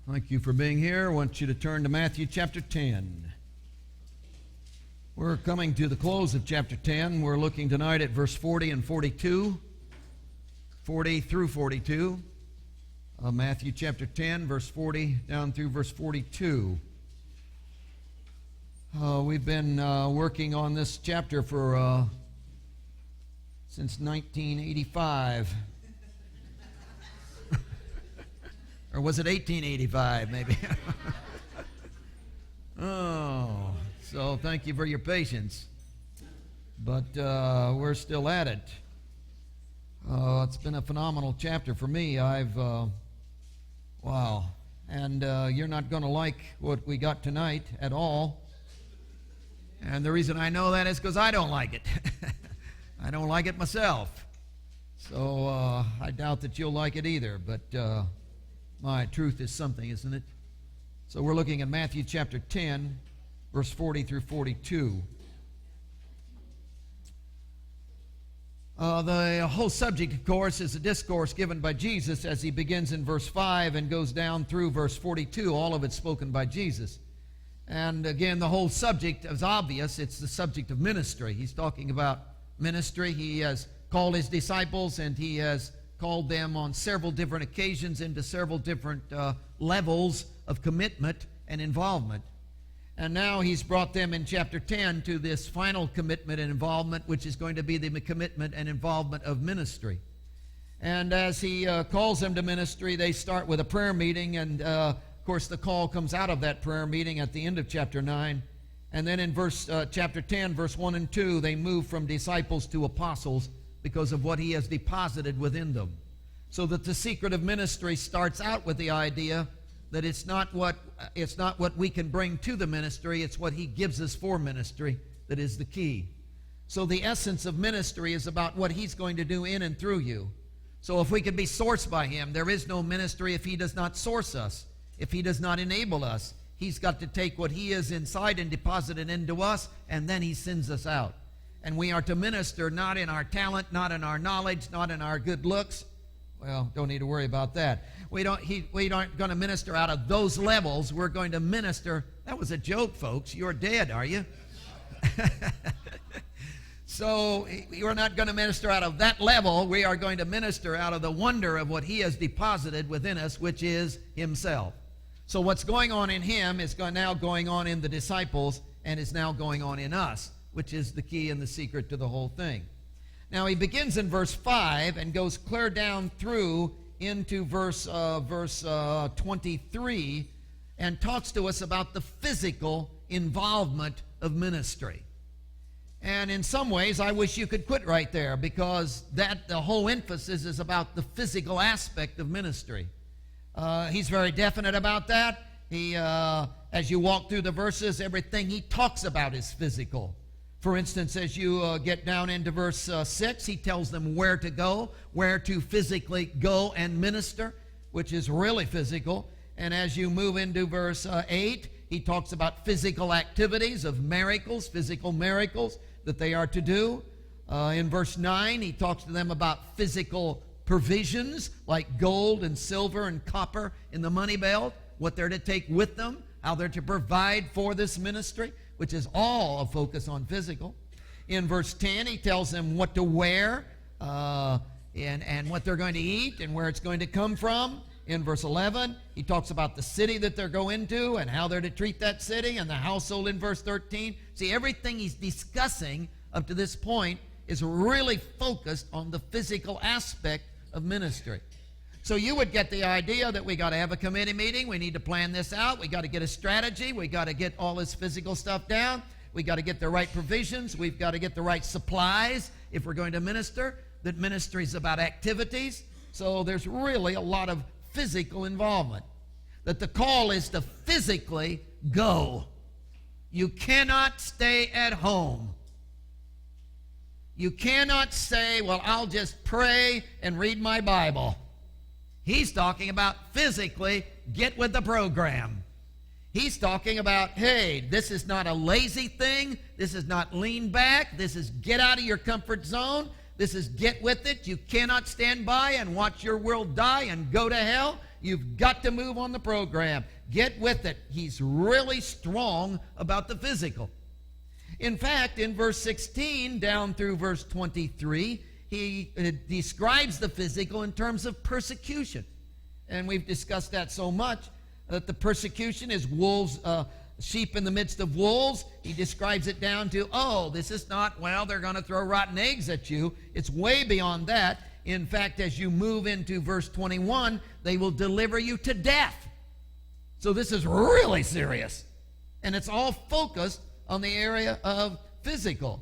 Thank you for being here. I want you to turn to Matthew chapter 10. We're coming to the close of chapter 10. We're looking tonight at verse 40 and 42, 40 through 42. Matthew chapter 10, verse 40 down through verse 42. We've been working on this chapter for since 1985. Or was it 1885, maybe? Oh, so thank you for your patience. But we're still at it. It's been a phenomenal chapter for me. Wow. And you're not going to like what we got tonight at all. And the reason I know that is because I don't like it. I don't like it myself. So I doubt that you'll like it either. But my truth is something, isn't it? So we're looking at Matthew chapter 10, verse 40 through 42. The whole subject, of course, is a discourse given by Jesus as he begins in verse 5 and goes down through verse 42. All of it spoken by Jesus. And again, the whole subject is obvious. It's the subject of ministry. He's talking about ministry. He has called his disciples, and he has called them on several different occasions into several different levels of commitment and involvement. And now he's brought them in chapter 10 to this final commitment and involvement, which is going to be the commitment and involvement of ministry. And as he calls them to ministry, they start with a prayer meeting, and of course the call comes out of that prayer meeting at the end of chapter 9. And then in chapter 10, verse 1 and 2, they move from disciples to apostles because of what he has deposited within them. So that the secret of ministry starts out with the idea that it's not what we can bring to the ministry, it's what he gives us for ministry that is the key. So the essence of ministry is about what he's going to do in and through you. So if we can be sourced by him, there is no ministry if he does not source us, if he does not enable us. He's got to take what he is inside and deposit it into us, and then he sends us out. And we are to minister not in our talent, not in our knowledge, not in our good looks. Well, don't need to worry about that. We aren't going to minister out of those levels. We're going to minister. That was a joke, folks. You're dead, are you? So you're not going to minister out of that level. We are going to minister out of the wonder of what he has deposited within us, which is himself. So what's going on in him is now going on in the disciples and is now going on in us, which is the key and the secret to the whole thing. Now he begins in verse 5 and goes clear down through into verse 23 and talks to us about the physical involvement of ministry. And in some ways, I wish you could quit right there, because the whole emphasis is about the physical aspect of ministry. He's very definite about that. As you walk through the verses, everything he talks about is physical. For instance, as you get down into verse 6, he tells them where to go, where to physically go and minister, which is really physical. And as you move into verse 8, he talks about physical activities of miracles, physical miracles that they are to do. In verse 9, he talks to them about physical provisions like gold and silver and copper in the money belt, what they're to take with them, how they're to provide for this ministry, which is all a focus on physical. In verse 10, he tells them what to wear and what they're going to eat and where it's going to come from. In verse 11, he talks about the city that they're going to and how they're to treat that city, and the household in verse 13. See, everything he's discussing up to this point is really focused on the physical aspect of ministry. So you would get the idea that we got to have a committee meeting. We need to plan this out. We got to get a strategy. We got to get all this physical stuff down. We got to get the right provisions. We've got to get the right supplies if we're going to minister. That ministry is about activities. So there's really a lot of physical involvement. That the call is to physically go. You cannot stay at home. You cannot say, well, I'll just pray and read my Bible. He's talking about physically get with the program. He's talking about, hey, this is not a lazy thing. This is not lean back. This is get out of your comfort zone. This is get with it. You cannot stand by and watch your world die and go to hell. You've got to move on the program. Get with it. He's really strong about the physical. In fact, in verse 16 down through verse 23, he describes the physical in terms of persecution. And we've discussed that so much that the persecution is wolves, sheep in the midst of wolves. He describes it down to, this is not, they're going to throw rotten eggs at you. It's way beyond that. In fact, as you move into verse 21, they will deliver you to death. So this is really serious. And it's all focused on the area of physical.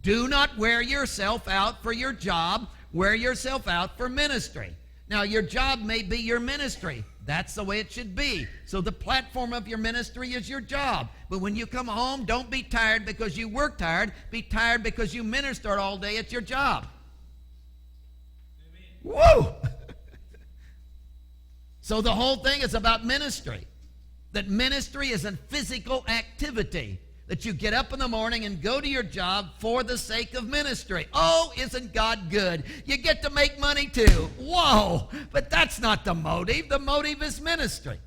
Do not wear yourself out for your job. Wear yourself out for ministry. Now, your job may be your ministry. That's the way it should be. So the platform of your ministry is your job. But when you come home, don't be tired because you worked hard. Be tired because you ministered all day at your job. Amen. Whoa! So the whole thing is about ministry. That ministry is a physical activity. That you get up in the morning and go to your job for the sake of ministry. Oh, isn't God good? You get to make money too. Whoa! But that's not the motive. The motive is ministry.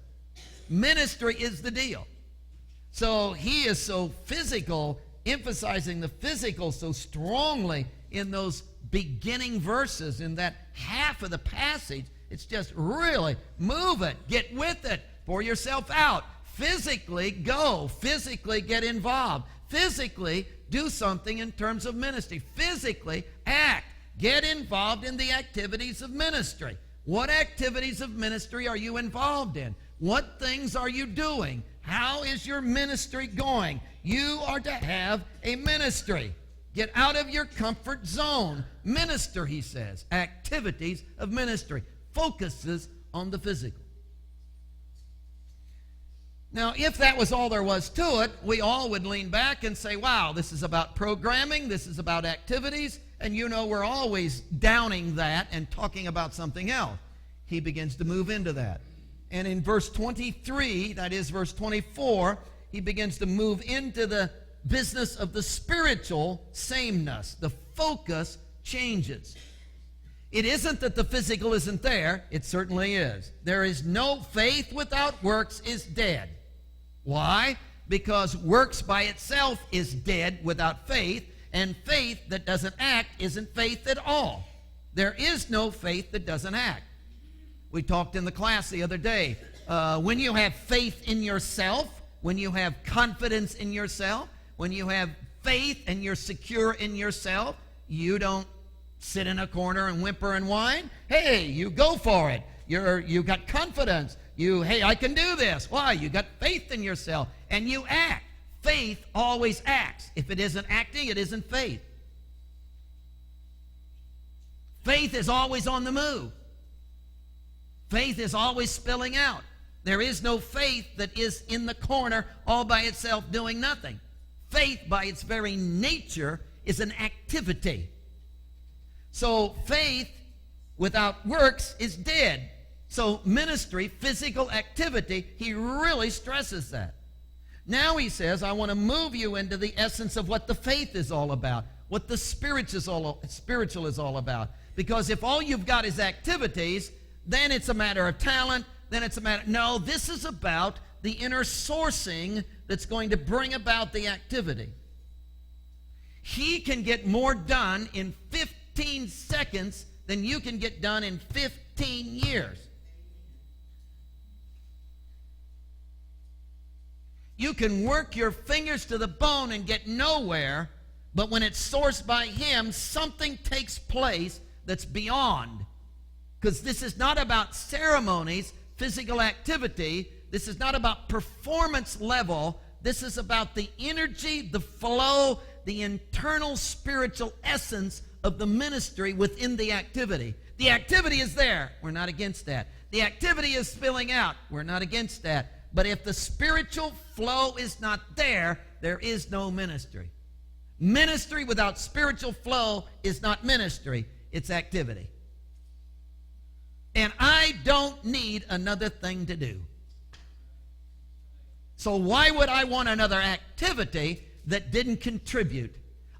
Ministry is the deal. So he is so physical, emphasizing the physical so strongly in those beginning verses, in that half of the passage. It's just really move it, get with it, pour yourself out. Physically go, physically get involved, physically do something in terms of ministry, physically act, get involved in the activities of ministry. What activities of ministry are you involved in? What things are you doing? How is your ministry going? You are to have a ministry. Get out of your comfort zone. Minister, he says. Activities of ministry. Focuses on the physical. Now, if that was all there was to it, we all would lean back and say, wow, this is about programming, this is about activities, and we're always downing that and talking about something else. He begins to move into that. And in verse 23, that is verse 24, he begins to move into the business of the spiritual sameness. The focus changes. It isn't that the physical isn't there. It certainly is. There is no faith without works is dead. Why? Because works by itself is dead without faith, and faith that doesn't act isn't faith at all. There is no faith that doesn't act. We talked in the class the other day. When you have faith in yourself, when you have confidence in yourself, when you have faith and you're secure in yourself, you don't sit in a corner and whimper and whine. Hey, you go for it. You got confidence. Hey, I can do this. Why? You got faith in yourself, and you act. Faith always acts. If it isn't acting, it isn't faith. Faith is always on the move. Faith is always spilling out. There is no faith that is in the corner all by itself doing nothing. Faith, by its very nature, is an activity. So faith without works is dead. So ministry, physical activity, he really stresses that. Now he says, I want to move you into the essence of what the faith is all about, what the spiritual is all about. Because if all you've got is activities, then it's a matter of talent, then it's a matter... No, this is about the inner sourcing that's going to bring about the activity. He can get more done in 15 seconds than you can get done in 15 years. You can work your fingers to the bone and get nowhere, but when it's sourced by him, something takes place that's beyond. Because this is not about ceremonies, physical activity. This is not about performance level. This is about the energy, the flow, the internal spiritual essence of the ministry within the activity. The activity is there. We're not against that. The activity is spilling out. We're not against that. But if the spiritual flow is not there, there is no ministry. Ministry without spiritual flow is not ministry. It's activity. And I don't need another thing to do. So why would I want another activity that didn't contribute?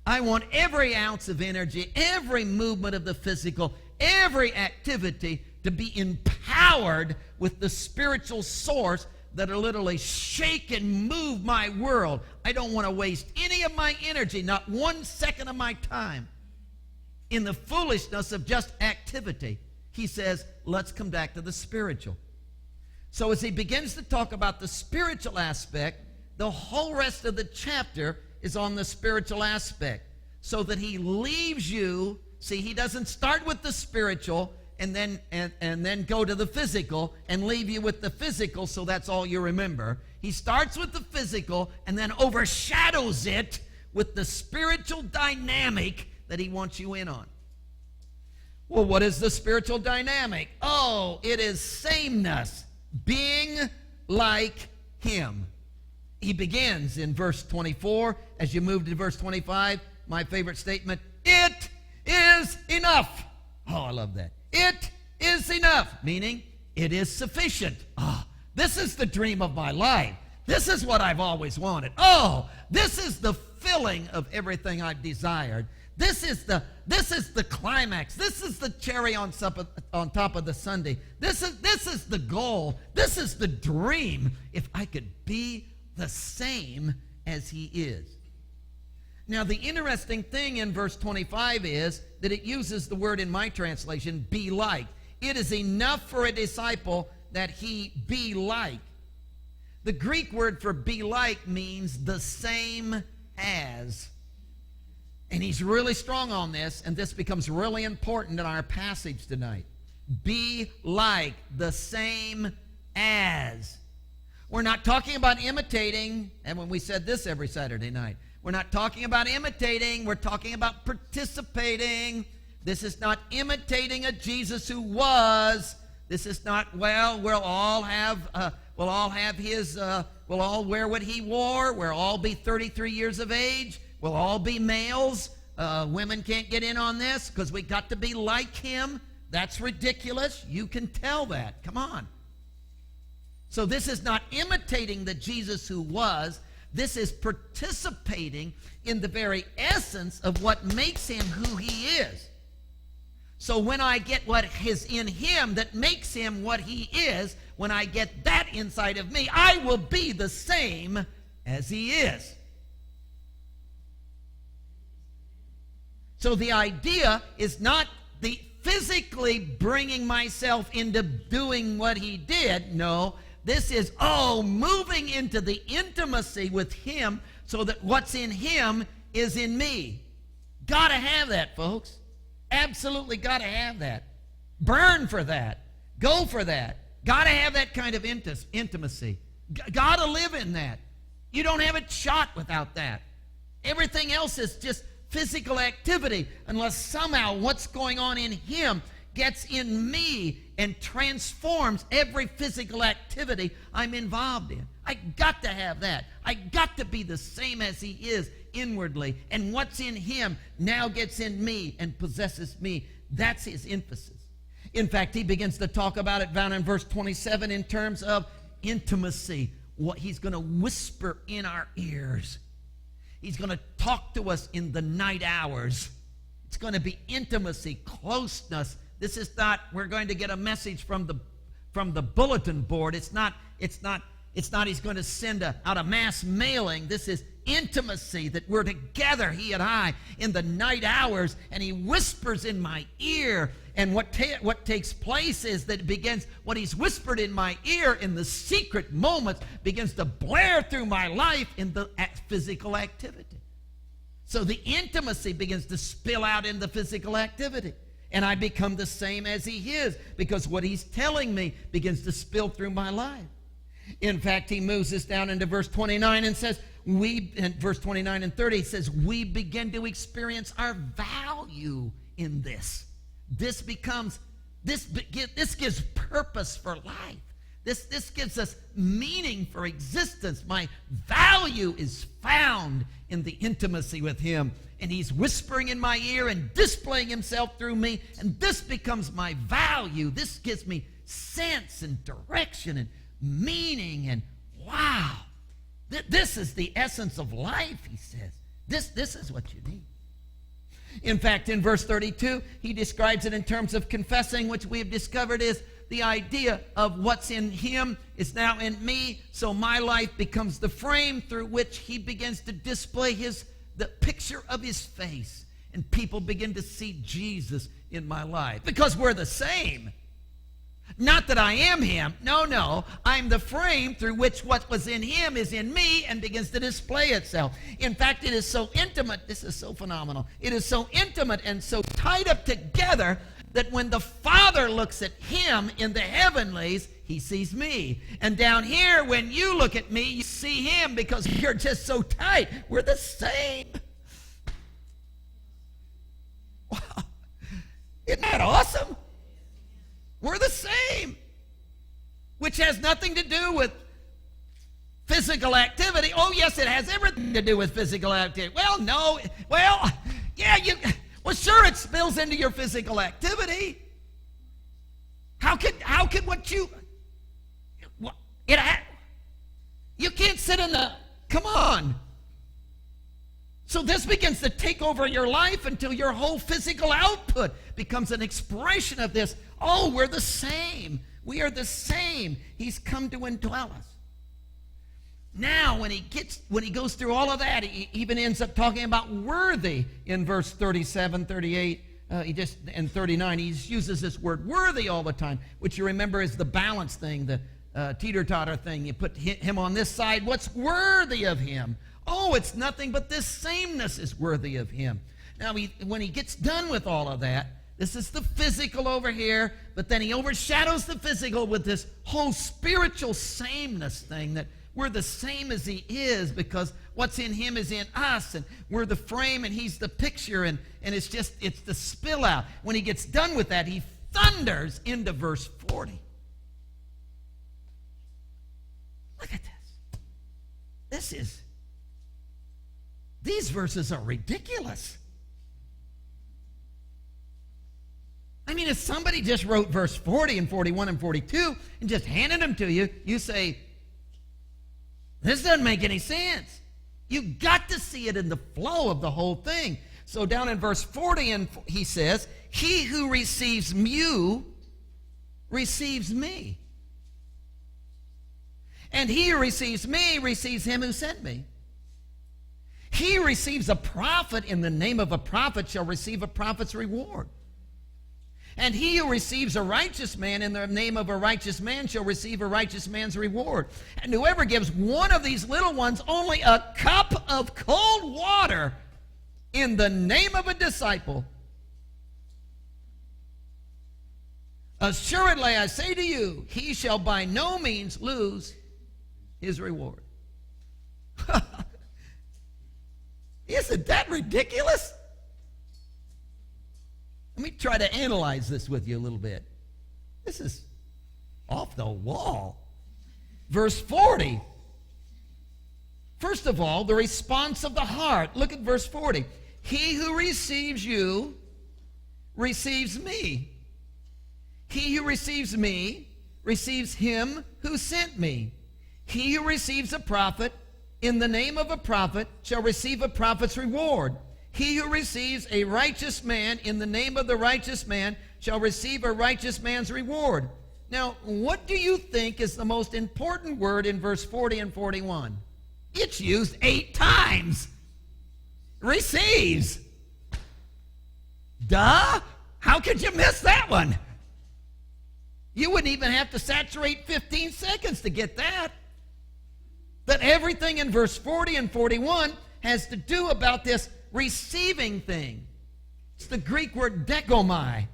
I want every ounce of energy, every movement of the physical, every activity to be empowered empowered with the spiritual source that'll literally shake and move my world. I don't want to waste any of my energy, not 1 second of my time, in the foolishness of just activity. He says, let's come back to the spiritual. So as he begins to talk about the spiritual aspect, the whole rest of the chapter is on the spiritual aspect, so that he leaves you. See, he doesn't start with the spiritual and then go to the physical and leave you with the physical, so that's all you remember. He starts with the physical and then overshadows it with the spiritual dynamic that he wants you in on. Well, what is the spiritual dynamic? Oh, it is sameness, being like him. He begins in verse 24. As you move to verse 25, my favorite statement, it is enough. Oh, I love that. It is enough, meaning it is sufficient. Oh, this is the dream of my life. This is what I've always wanted. Oh, this is the filling of everything I've desired. This is the climax. This is the cherry on top of the sundae. This is the goal. This is the dream. If I could be the same as he is. Now, the interesting thing in verse 25 is that it uses the word in my translation, be like. It is enough for a disciple that he be like. The Greek word for be like means the same as. And he's really strong on this, and this becomes really important in our passage tonight. Be like, the same as. We're not talking about imitating, and when we said this every Saturday night, we're not talking about imitating, we're talking about participating. This is not imitating a Jesus who was. This is not, well, we'll all wear what he wore. We'll all be 33 years of age. We'll all be males. Women can't get in on this because we got to be like him. That's ridiculous. You can tell that. Come on. So this is not imitating the Jesus who was. This is participating in the very essence of what makes him who he is. So when I get what is in him that makes him what he is, when I get that inside of me, I will be the same as he is. So the idea is not the physically bringing myself into doing what he did. No, this is, moving into the intimacy with him so that what's in him is in me. Got to have that, folks. Absolutely got to have that. Burn for that. Go for that. Got to have that kind of intimacy. Got to live in that. You don't have a shot without that. Everything else is just physical activity unless somehow what's going on in him gets in me and transforms every physical activity I'm involved in. I got to have that. I got to be the same as he is inwardly, and what's in him now gets in me and possesses me. That's his emphasis. In fact, he begins to talk about it down in verse 27 in terms of intimacy. What he's going to whisper in our ears. He's going to talk to us in the night hours. It's going to be intimacy, closeness. This is not, we're going to get a message from the bulletin board. It's not he's going to send out a mass mailing. This is intimacy, that we're together, he and I, in the night hours, and he whispers in my ear. And what takes place is that it begins, what he's whispered in my ear in the secret moments begins to blare through my life in the physical activity. So the intimacy begins to spill out in the physical activity. And I become the same as he is because what he's telling me begins to spill through my life. In fact, he moves us down into verse 29 and says, in verse 29 and 30, he says, we begin to experience our value in this. This gives purpose for life. This gives us meaning for existence. My value is found in the intimacy with him. And he's whispering in my ear and displaying himself through me. And this becomes my value. This gives me sense and direction and meaning. And wow, this is the essence of life, he says. This is what you need. In fact, in verse 32, he describes it in terms of confessing, which we have discovered is the idea of what's in him is now in me, so my life becomes the frame through which he begins to display the picture of his face. And people begin to see Jesus in my life because we're the same. Not that I am him. No. I'm the frame through which what was in him is in me and begins to display itself. In fact, it is so intimate. This is so phenomenal. It is so intimate and so tied up together that when the Father looks at him in the heavenlies, he sees me. And down here, when you look at me, you see him because you're just so tight. We're the same. Wow. Isn't that awesome? We're the same. Which has nothing to do with physical activity. Oh, yes, it has everything to do with physical activity. Well, no. Well, yeah, well, sure, it spills into your physical activity. How could what you can't sit in the, come on. So this begins to take over your life until your whole physical output becomes an expression of this. Oh, we're the same. We are the same. He's come to indwell us. Now, when he goes through all of that, he even ends up talking about worthy in verse 37, 38, and 39. He uses this word worthy all the time, which you remember is the balance thing, the teeter-totter thing. You put him on this side. What's worthy of him? Oh, it's nothing but this sameness is worthy of him. Now, when he gets done with all of that, this is the physical over here, but then he overshadows the physical with this whole spiritual sameness thing, that we're the same as he is because what's in him is in us, and we're the frame and he's the picture, and it's the spill out. When he gets done with that, he thunders into verse 40. Look at this. These verses are ridiculous. I mean, if somebody just wrote verse 40 and 41 and 42 and just handed them to you, you say, this doesn't make any sense. You've got to see it in the flow of the whole thing. So down in verse 40, and he says, he who receives you receives me. And he who receives me receives him who sent me. He who receives a prophet in the name of a prophet shall receive a prophet's reward. And he who receives a righteous man in the name of a righteous man shall receive a righteous man's reward. And whoever gives one of these little ones only a cup of cold water in the name of a disciple, assuredly I say to you, he shall by no means lose his reward. Isn't that ridiculous? Let me try to analyze this with you a little bit. This is off the wall. Verse 40. First of all, the response of the heart. Look at verse 40. He who receives you receives me. He who receives me receives him who sent me. He who receives a prophet in the name of a prophet shall receive a prophet's reward. He who receives a righteous man in the name of the righteous man shall receive a righteous man's reward. Now, what do you think is the most important word in verse 40 and 41? It's used 8 times. Receives. Duh! How could you miss that one? You wouldn't even have to saturate 15 seconds to get that. That everything in verse 40 and 41 has to do about this receiving thing. It's the Greek word degomai.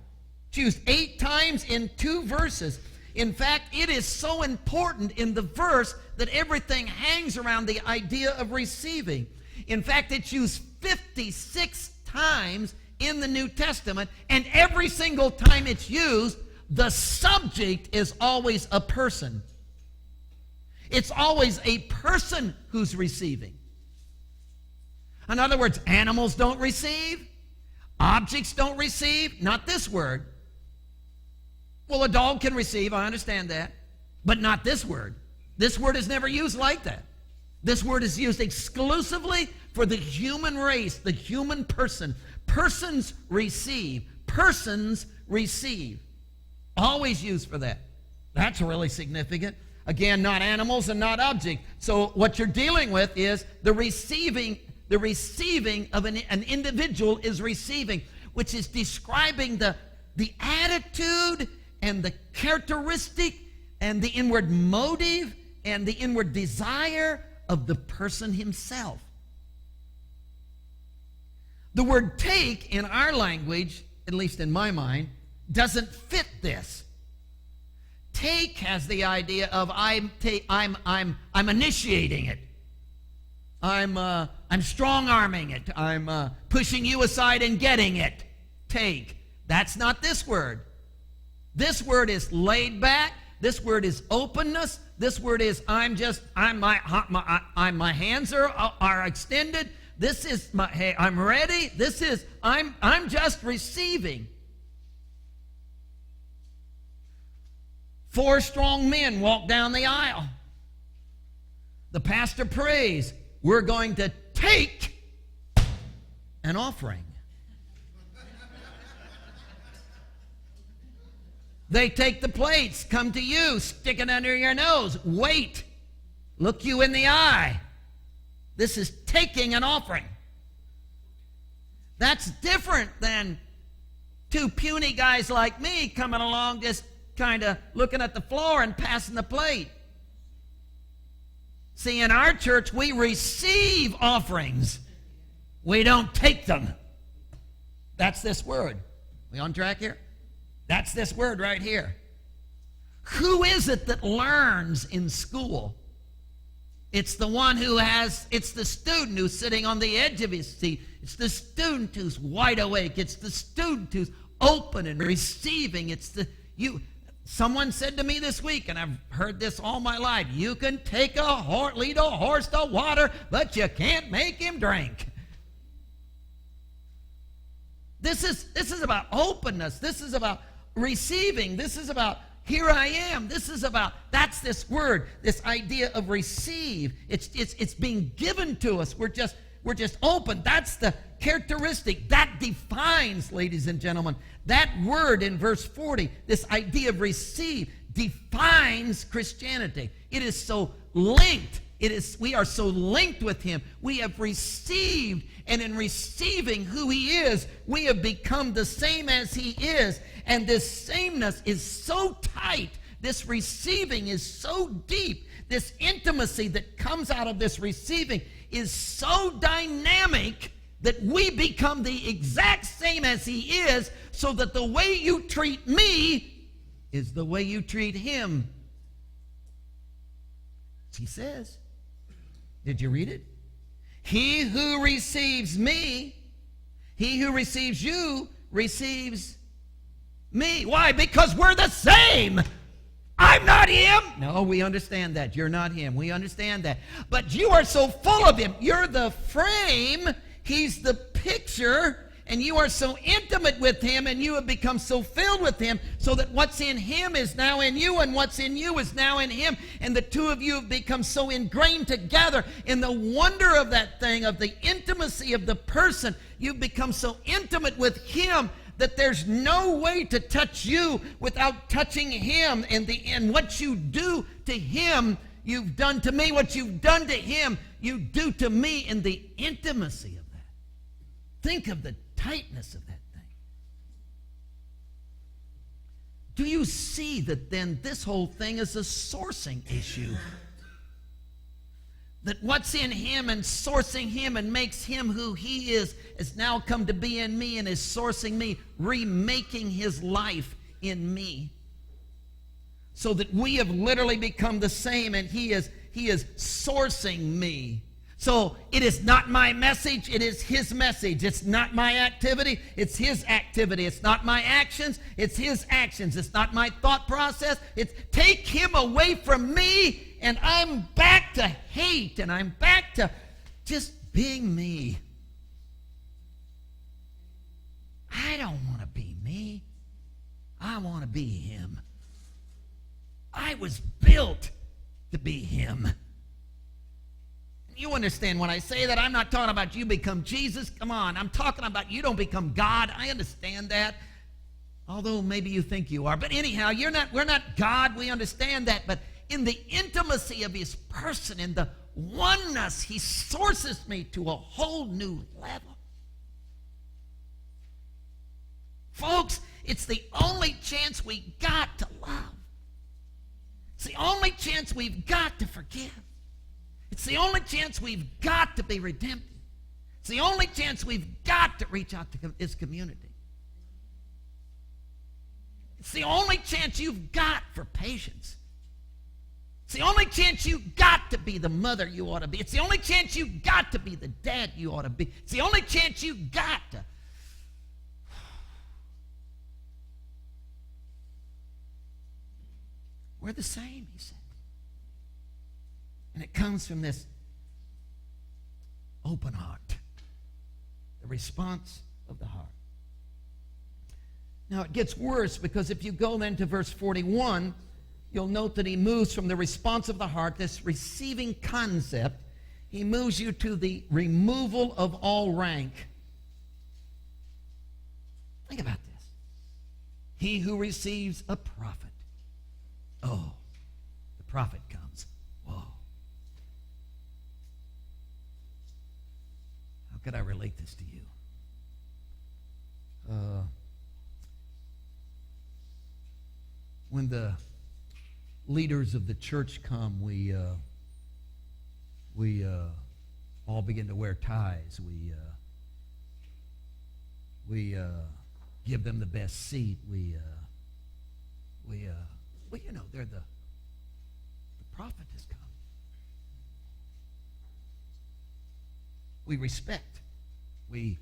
It's used 8 times in 2 verses. In fact, it is so important in the verse that everything hangs around the idea of receiving. In fact, it's used 56 times in the New Testament, and every single time it's used, the subject is always a person. It's always a person who's receiving. In other words, animals don't receive. Objects don't receive. Not this word. Well, a dog can receive, I understand that. But not this word. This word is never used like that. This word is used exclusively for the human race, the human person. Persons receive. Persons receive. Always used for that. That's really significant. Again, not animals and not objects. So what you're dealing with is the receiving of an individual is receiving, which is describing the attitude and the characteristic and the inward motive and the inward desire of the person himself. The word take in our language, at least in my mind, doesn't fit this. Take has the idea of I'm initiating it. I'm strong-arming it. I'm pushing you aside and getting it. Take. That's not this word. This word is laid back. This word is openness. This word is my hands are extended. This is hey, I'm ready. This is I'm just receiving. 4 strong men walk down the aisle. The pastor prays, we're going to take an offering. They take the plates, come to you, stick it under your nose, wait, look you in the eye. This is taking an offering. That's different than 2 puny guys like me coming along just kind of looking at the floor and passing the plate. See, in our church, we receive offerings. We don't take them. That's this word. We on track here? That's this word right here. Who is it that learns in school? It's the one it's the student who's sitting on the edge of his seat. It's the student who's wide awake. It's the student who's open and receiving. Someone said to me this week, and I've heard this all my life, you can lead a horse to water, but you can't make him drink. This is about openness. This is about receiving. This is about here I am. That's this word, this idea of receive. It's being given to us. We're just open. That's the characteristic. That defines, ladies and gentlemen, that word in verse 40, this idea of receive, defines Christianity. It is so linked. We are so linked with him. We have received, and in receiving who he is, we have become the same as he is. And this sameness is so tight. This receiving is so deep. This intimacy that comes out of this receiving is so dynamic that we become the exact same as he is, so that the way you treat me is the way you treat him. He says, did you read it? He who receives me, he who receives you, receives me. Why? Because we're the same. I'm not him. No, we understand that. You're not him. We understand that. But you are so full of him. You're the frame. He's the picture. And you are so intimate with him, and you have become so filled with him, so that what's in him is now in you, and what's in you is now in him. And the two of you have become so ingrained together in the wonder of that thing, of the intimacy of the person. You've become so intimate with him that there's no way to touch you without touching him. And what you do to him, you've done to me. What you've done to him, you do to me, in the intimacy of that. Think of the tightness of that thing. Do you see that then this whole thing is a sourcing issue? That what's in him and sourcing him and makes him who he is has now come to be in me and is sourcing me, remaking his life in me. So that we have literally become the same, and he is sourcing me. So it is not my message, it is his message. It's not my activity, it's his activity. It's not my actions, it's his actions. It's not my thought process. It's take him away from me, and I'm back to hate, and I'm back to just being me. I don't want to be me. I want to be him. I was built to be him. You understand when I say that, I'm not talking about you become Jesus. Come on, I'm talking about you don't become God. I understand that. Although maybe you think you are. But anyhow, we're not God. We understand that. But in the intimacy of his person, in the oneness, he sources me to a whole new level. Folks, it's the only chance we got to love. It's the only chance we've got to forgive. It's the only chance we've got to be redemptive. It's the only chance we've got to reach out to his community. It's the only chance you've got for patience. It's the only chance you've got to be the mother you ought to be. It's the only chance you've got to be the dad you ought to be. It's the only chance you've got to. We're the same, he said. And it comes from this open heart, the response of the heart. Now it gets worse, because if you go then to verse 41, you'll note that he moves from the response of the heart, this receiving concept, he moves you to the removal of all rank. Think about this. He who receives a prophet. Oh, the prophet comes. Whoa. How could I relate this to you? When the leaders of the church come, we all begin to wear ties. We give them the best seat. Well, you know, the prophet has come. We respect. Do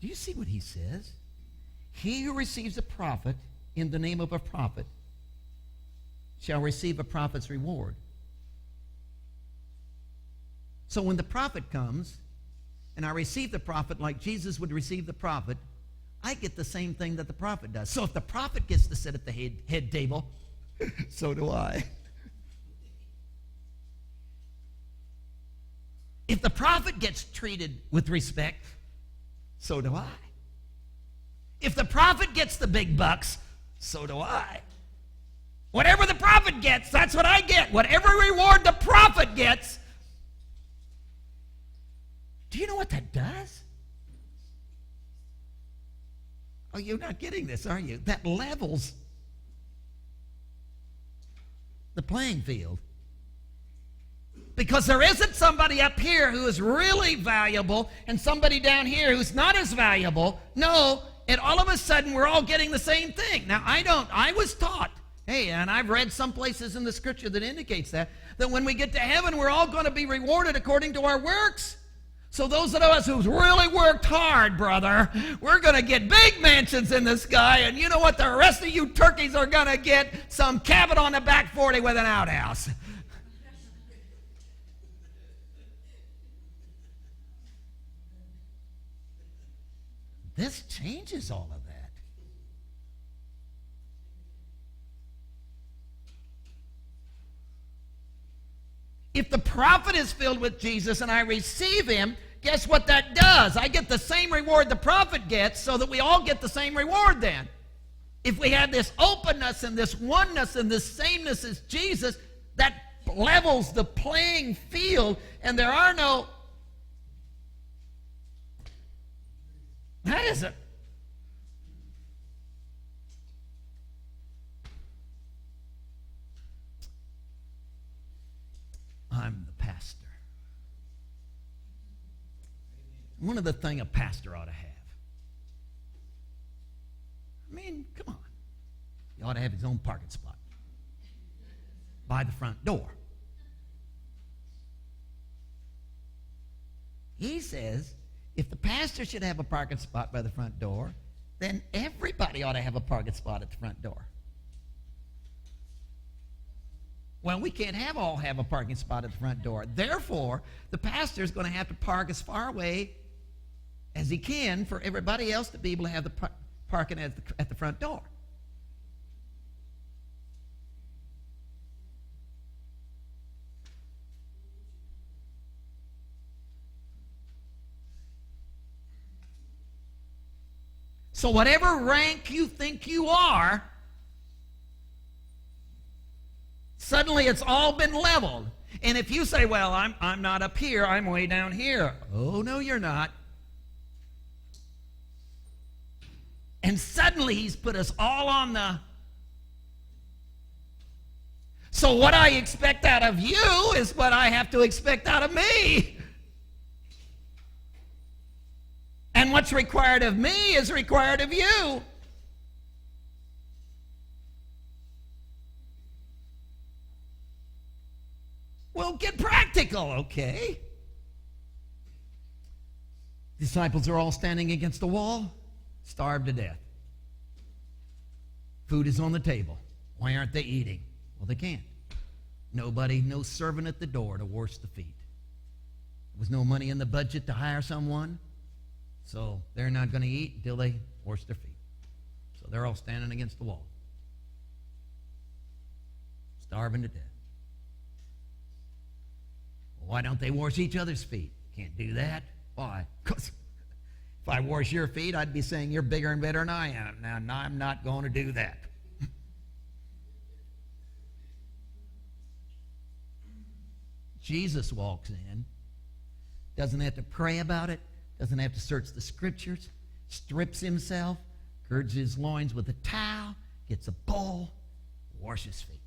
you see what he says? He who receives a prophet in the name of a prophet shall receive a prophet's reward. So when the prophet comes, and I receive the prophet like Jesus would receive the prophet, I get the same thing that the prophet does. So if the prophet gets to sit at the head table, so do I. If the prophet gets treated with respect, so do I. If the prophet gets the big bucks, so do I. Whatever the prophet gets, that's what I get. Whatever reward the prophet gets. Do you know what that does? Oh, you're not getting this, are you? That levels the playing field. Because there isn't somebody up here who is really valuable and somebody down here who's not as valuable. No, and all of a sudden we're all getting the same thing. Now, I was taught, hey, and I've read some places in the scripture that indicates that when we get to heaven, we're all going to be rewarded according to our works. So those of us who've really worked hard, brother, we're going to get big mansions in the sky, and you know what? The rest of you turkeys are going to get some cabin on the back 40 with an outhouse. This changes all of that. If the prophet is filled with Jesus and I receive him, guess what that does? I get the same reward the prophet gets, so that we all get the same reward then. If we have this openness and this oneness and this sameness as Jesus, that levels the playing field, and there are no... That isn't... I'm the pastor. One of the things a pastor ought to have. I mean, come on. He ought to have his own parking spot by the front door. He says if the pastor should have a parking spot by the front door, then everybody ought to have a parking spot at the front door. Well, we can't all have a parking spot at the front door. Therefore, the pastor is going to have to park as far away as he can for everybody else to be able to have the parking at the front door. So whatever rank you think you are, suddenly it's all been leveled. And if you say, well, I'm not up here, I'm way down here. Oh, no, you're not. And suddenly he's put us all on the... So what I expect out of you is what I have to expect out of me. And what's required of me is required of you. Well, get practical, okay? Disciples are all standing against the wall, starved to death. Food is on the table. Why aren't they eating? Well, they can't. Nobody, no servant at the door to wash the feet. There was no money in the budget to hire someone, so they're not going to eat until they wash their feet. So they're all standing against the wall, starving to death. Well, why don't they wash each other's feet? Can't do that. Why? Because if I wash your feet, I'd be saying you're bigger and better than I am. Now I'm not going to do that. Jesus walks in, doesn't have to pray about it, doesn't have to search the scriptures, strips himself, girds his loins with a towel, gets a bowl, washes feet.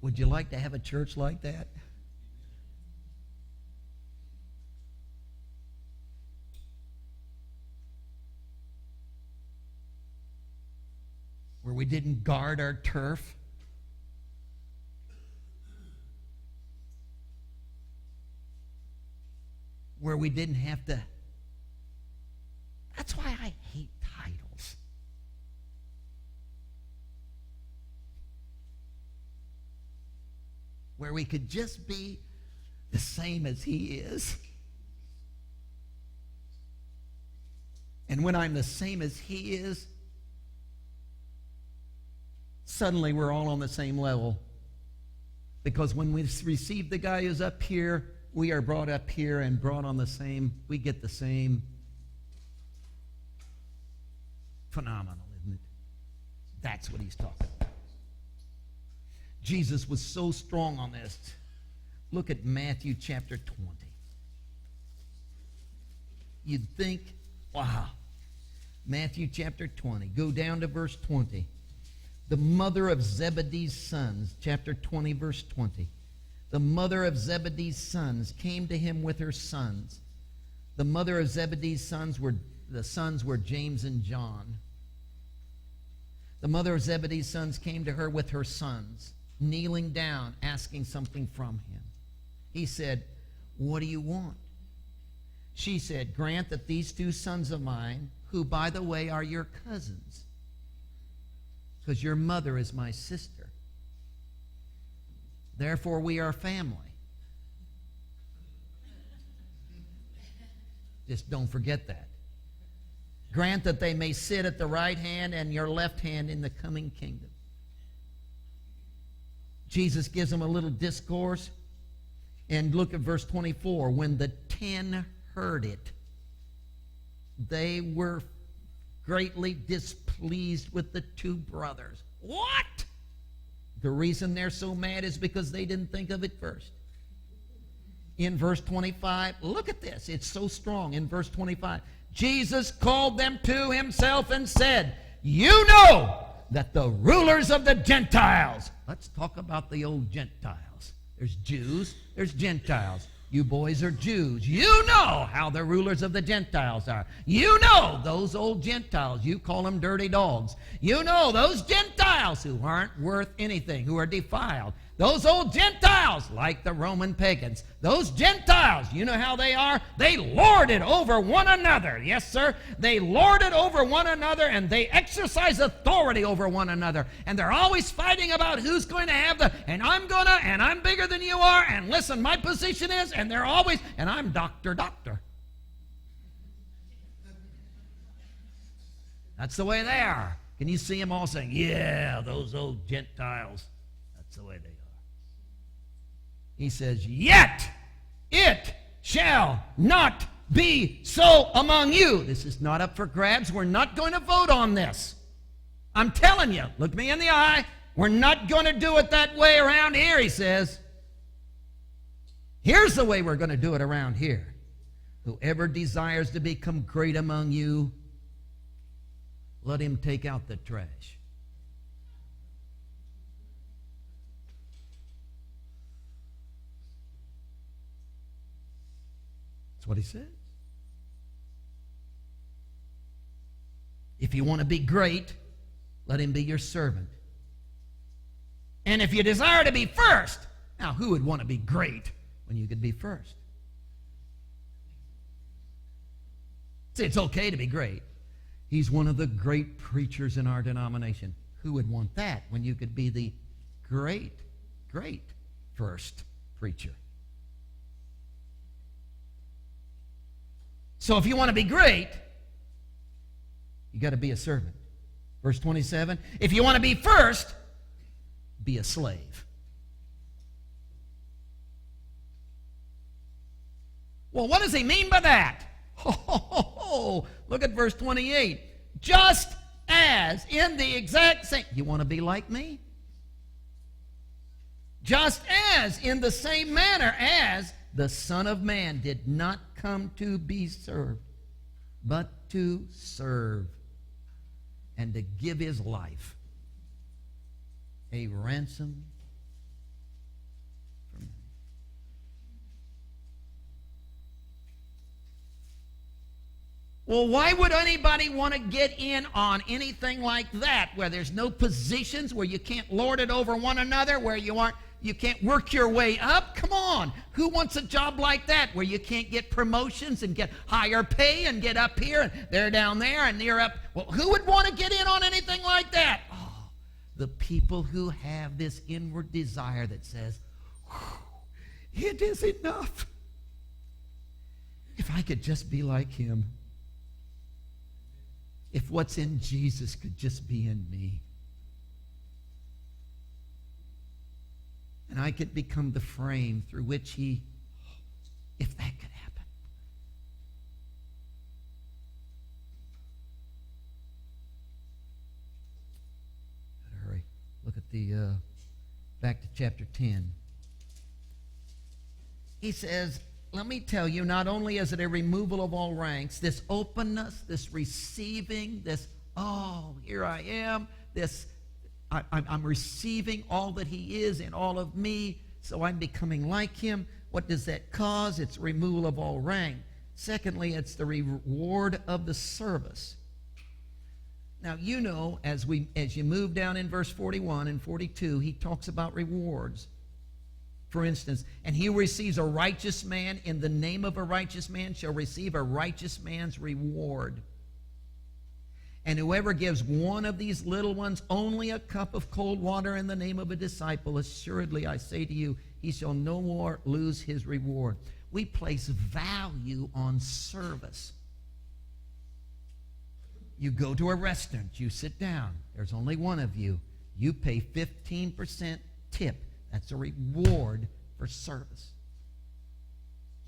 Would you like to have a church like that? Where we didn't guard our turf? Where we didn't have to... That's why I hate titles. Where we could just be the same as he is. And when I'm the same as he is, suddenly we're all on the same level. Because when we receive the guy who's up here, we are brought up here and brought on the same, we get the same. Phenomenal, isn't it? That's what he's talking about. Jesus was so strong on this. Look at Matthew chapter 20. You'd think, wow. Matthew chapter 20. Go down to verse 20. The mother of Zebedee's sons, chapter 20, verse 20. The mother of Zebedee's sons came to him with her sons. The mother of Zebedee's sons were James and John. The mother of Zebedee's sons came to her with her sons, kneeling down, asking something from him. He said, "What do you want?" She said, "Grant that these two sons of mine, who, by the way, are your cousins, because your mother is my sister. Therefore, we are family." Just don't forget that. "Grant that they may sit at the right hand and your left hand in the coming kingdom." Jesus gives them a little discourse. And look at verse 24. When the 10 heard it, they were greatly displeased with the two brothers. What? The reason they're so mad is because they didn't think of it first. In verse 25, look at this. It's so strong. In verse 25, Jesus called them to himself and said, "You know that the rulers of the Gentiles..." Let's talk about the old Gentiles. There's Jews, there's Gentiles. You boys are Jews. You know how the rulers of the Gentiles are. You know those old Gentiles. You call them dirty dogs. You know those Gentiles who aren't worth anything, who are defiled. Those old Gentiles, like the Roman pagans. Those Gentiles, you know how they are? They lord it over one another. Yes, sir. They lord it over one another, and they exercise authority over one another. And they're always fighting about who's going to have the, and I'm gonna, and I'm bigger than you are, and listen, my position is, and they're always, and I'm doctor. That's the way they are. Can you see them all saying, yeah, those old Gentiles, that's the way they are. He says, yet it shall not be so among you. This is not up for grabs. We're not going to vote on this. I'm telling you, look me in the eye. We're not going to do it that way around here, he says. Here's the way we're going to do it around here. Whoever desires to become great among you, let him take out the trash. That's what he says. If you want to be great, let him be your servant. And if you desire to be first, now who would want to be great when you could be first? See, it's okay to be great. He's one of the great preachers in our denomination. Who would want that when you could be the great first preacher? So if you want to be great, you got to be a servant. Verse 27, if you want to be first, be a slave. Well, what does he mean by that? Look at verse 28. Just as in the exact same, you want to be like me? Just as in the same manner as the Son of Man did not come to be served, but to serve and to give his life a ransom for many. Well, why would anybody want to get in on anything like that, where there's no positions, where you can't lord it over one another, where you can't work your way up? Come on. Who wants a job like that, where you can't get promotions and get higher pay and get up here and they're down there and you're up? Well, who would want to get in on anything like that? Oh, the people who have this inward desire that says, it is enough. If I could just be like him. If what's in Jesus could just be in me. And I could become the frame through which he, if that could happen. Better hurry. Look at the, back to chapter 10. He says, let me tell you, not only is it a removal of all ranks, this openness, this receiving, this, oh, here I am, this, I'm receiving all that he is in all of me, so I'm becoming like him. What does that cause? It's removal of all rank. Secondly, it's the reward of the service. Now, you know, as you move down in verse 41 and 42, he talks about rewards. For instance, and he who receives a righteous man in the name of a righteous man shall receive a righteous man's reward. And whoever gives one of these little ones only a cup of cold water in the name of a disciple, assuredly I say to you, he shall no more lose his reward. We place value on service. You go to a restaurant, you sit down, there's only one of you. You pay 15% tip. That's a reward for service.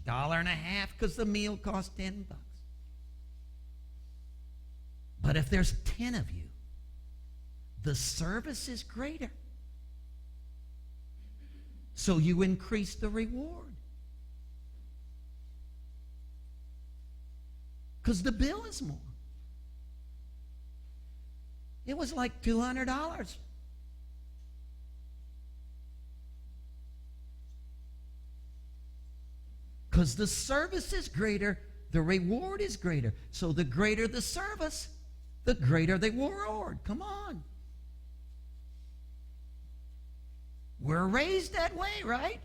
$1.50 because the meal costs $10. But if there's 10 of you, the service is greater. So you increase the reward. Because the bill is more. It was like $200. Because the service is greater, the reward is greater. So the greater the service, the greater the reward. Come on. We're raised that way, right?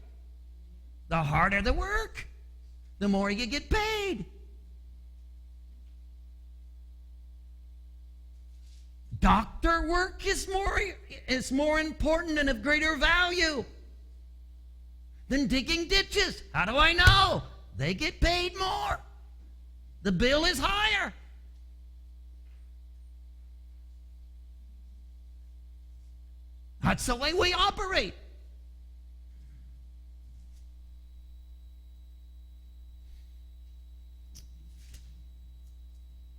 The harder the work, the more you get paid. Doctor work is more important and of greater value than digging ditches. How do I know? They get paid more. The bill is higher. That's the way we operate.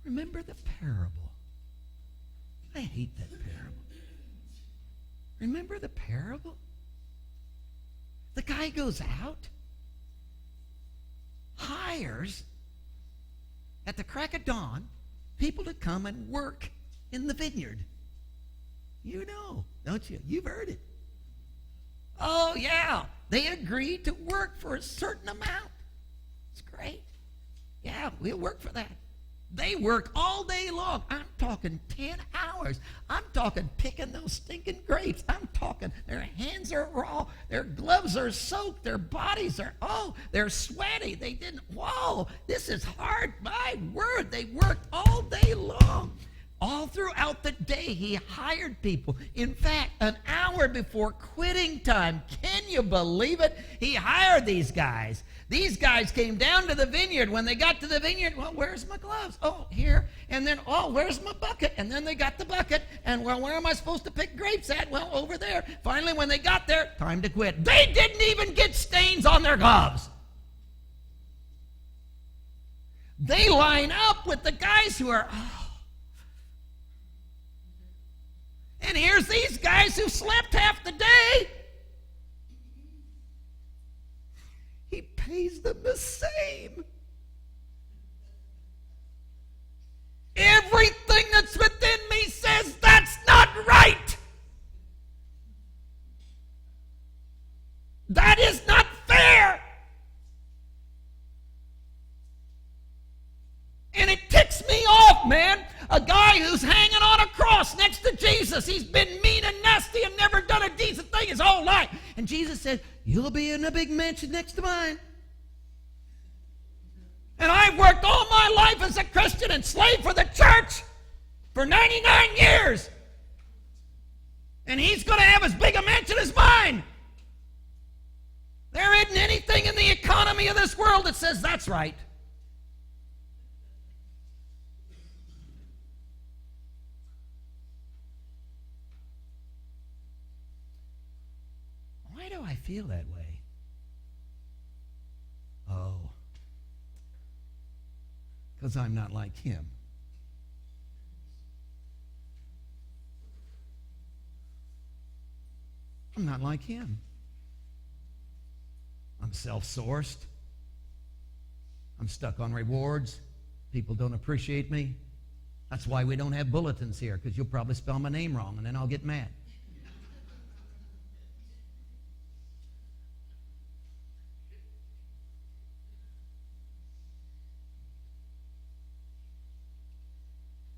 Remember the parable. I hate that parable. Remember the parable? The guy goes out, hires at the crack of dawn people to come and work in the vineyard. You know, don't you? You've heard it. Oh, yeah. They agreed to work for a certain amount. It's great. Yeah, we'll work for that. They work all day long. I'm talking 10 hours. I'm talking picking those stinking grapes. I'm talking their hands are raw. Their gloves are soaked. Their bodies are, they're sweaty. They didn't, this is hard. My word, they worked all day long. All throughout the day, he hired people. In fact, an hour before quitting time, can you believe it? He hired these guys. These guys came down to the vineyard. When they got to the vineyard, well, where's my gloves? Oh, here. And then, where's my bucket? And then they got the bucket. And, well, where am I supposed to pick grapes at? Well, over there. Finally, when they got there, time to quit. They didn't even get stains on their gloves. They line up with the guys who are, and here's these guys who slept half the day. He pays them the same. Everything that's within me says that's not right. That is not fair. And it ticks me off, man. A guy who's hanging on a cross next to Jesus. He's been mean and nasty and never done a decent thing his whole life. And Jesus said, you'll be in a big mansion next to mine. And I've worked all my life as a Christian and slave for the church for 99 years. And he's going to have as big a mansion as mine. There isn't anything in the economy of this world that says that's right. Why do I feel that way? Because I'm not like him. I'm not like him. I'm self-sourced. I'm stuck on rewards. People don't appreciate me. That's why we don't have bulletins here, because you'll probably spell my name wrong, and then I'll get mad.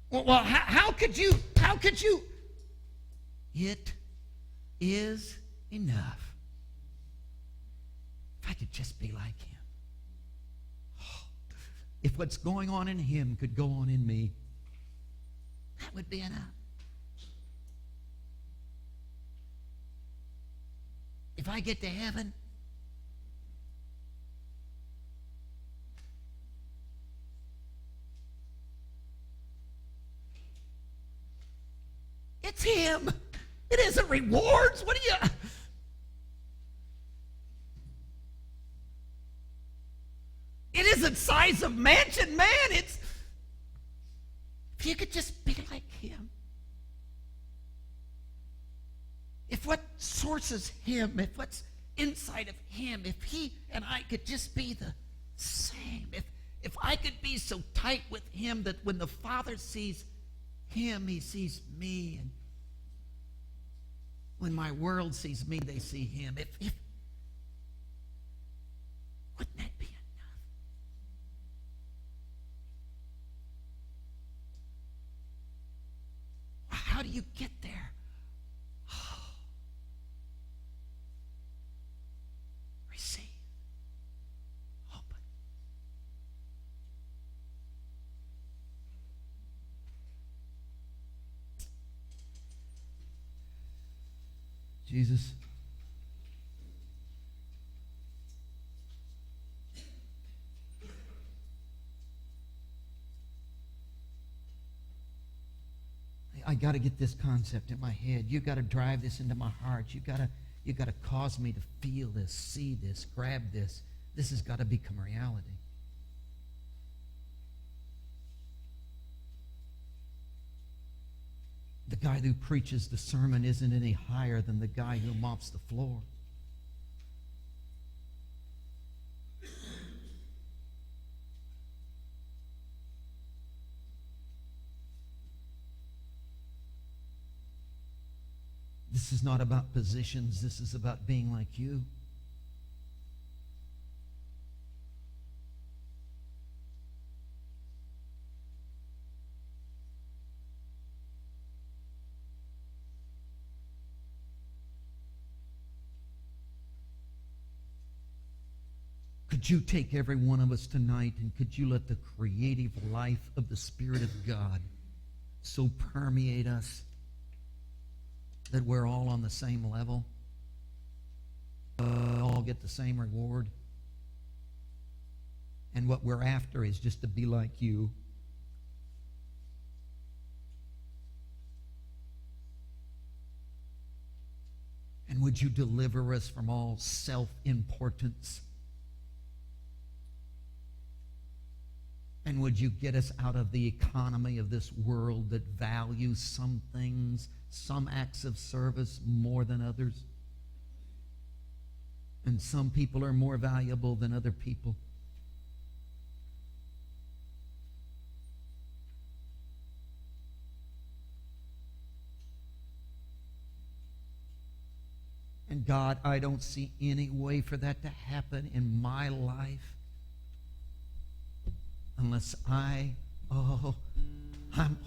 Well, how could you? It is enough. If I could just be like him. If what's going on in him could go on in me, that would be enough. If I get to heaven, it's him. It isn't rewards. What do you... It isn't size of mansion, man. It's... If you could just be like him. If what sources him, if what's inside of him, if he and I could just be the same. If I could be so tight with him that when the Father sees him, he sees me, and when my world sees me, they see him. If wouldn't that be enough? How do you get there? Receive. Open. Jesus, I got to get this concept in my head. You got to drive this into my heart. You got to cause me to feel this, see this, grab this. This has got to become reality. The guy who preaches the sermon isn't any higher than the guy who mops the floor. This is not about positions. This is about being like you. Could you take every one of us tonight and could you let the creative life of the Spirit of God so permeate us that we're all on the same level? All get the same reward. And what we're after is just to be like you. And would you deliver us from all self-importance? And would you get us out of the economy of this world that values some things, some acts of service more than others? And some people are more valuable than other people. And God, I don't see any way for that to happen in my life unless I'm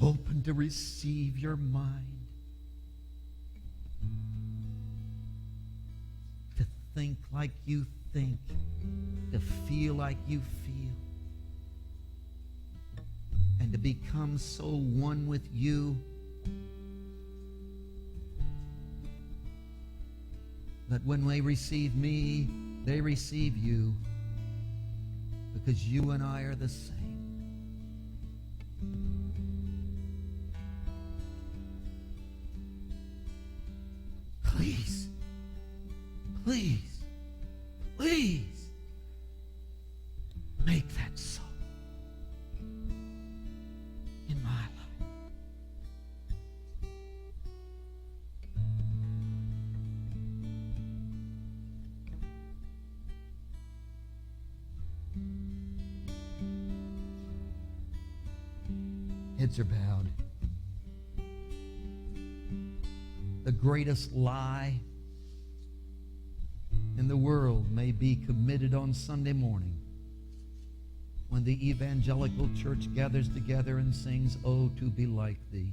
open to receive your mind, to think like you think, to feel like you feel, and to become so one with you that when they receive me, they receive you, because you and I are the same. Please, please, please make that so in my life. Heads are bowed. The greatest lie in the world may be committed on Sunday morning when the evangelical church gathers together and sings, "Oh, to be like thee."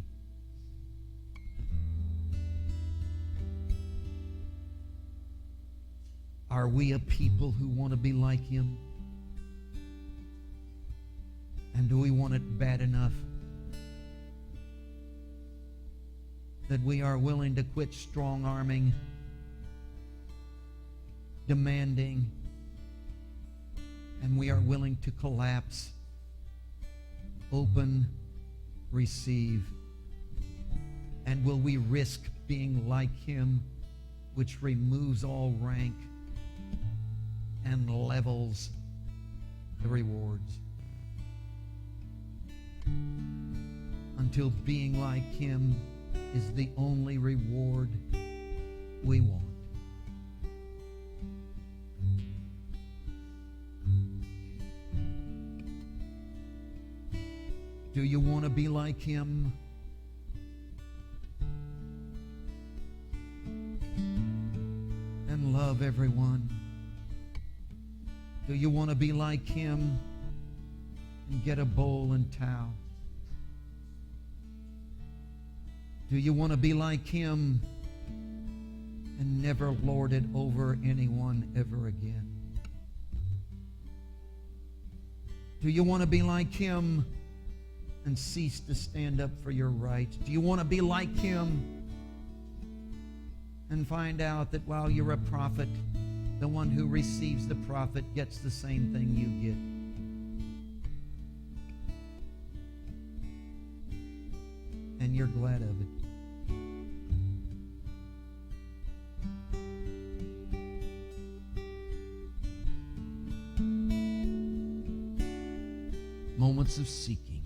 Are we a people who want to be like him? And do we want it bad enough that we are willing to quit strong-arming, demanding, and we are willing to collapse, open, receive? And will we risk being like him, which removes all rank and levels the rewards, until being like him is the only reward we want? Do you want to be like him? And love everyone? Do you want to be like him and get a bowl and towel? Do you want to be like him and never lord it over anyone ever again? Do you want to be like him and cease to stand up for your rights? Do you want to be like him and find out that while you're a prophet, the one who receives the prophet gets the same thing you get? and you're glad of it. Moments of seeking.